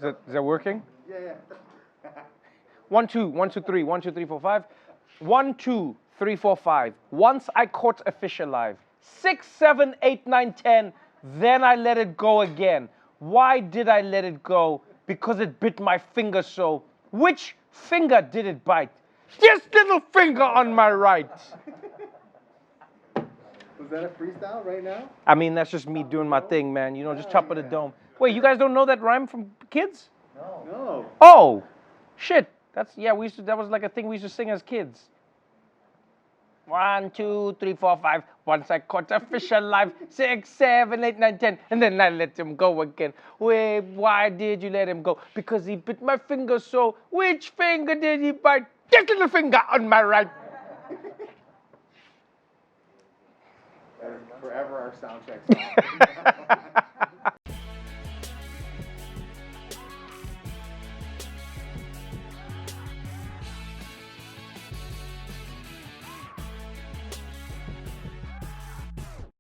Is that working? Yeah. 1, 2, 1, 2, 3, 1, 2, 3, 4, 5. 1, 2, 3, 4, 5. Once I caught a fish alive. 6, 7, 8, 9, 10. Then I let it go again. Why did I let it go? Because it bit my finger so. Which finger did it bite? This little finger on my right. Was that a freestyle right now? I mean, that's just me doing my thing, man. You know, just top of the dome. Wait, you guys don't know that rhyme from kids? No. Oh, shit. That was like a thing we used to sing as kids. 1, 2, 3, 4, 5. Once I caught a fish alive. 6, 7, 8, 9, 10. And then I let him go again. Wait, why did you let him go? Because he bit my finger so. Which finger did he bite? This little finger on my right. That is forever our sound check song.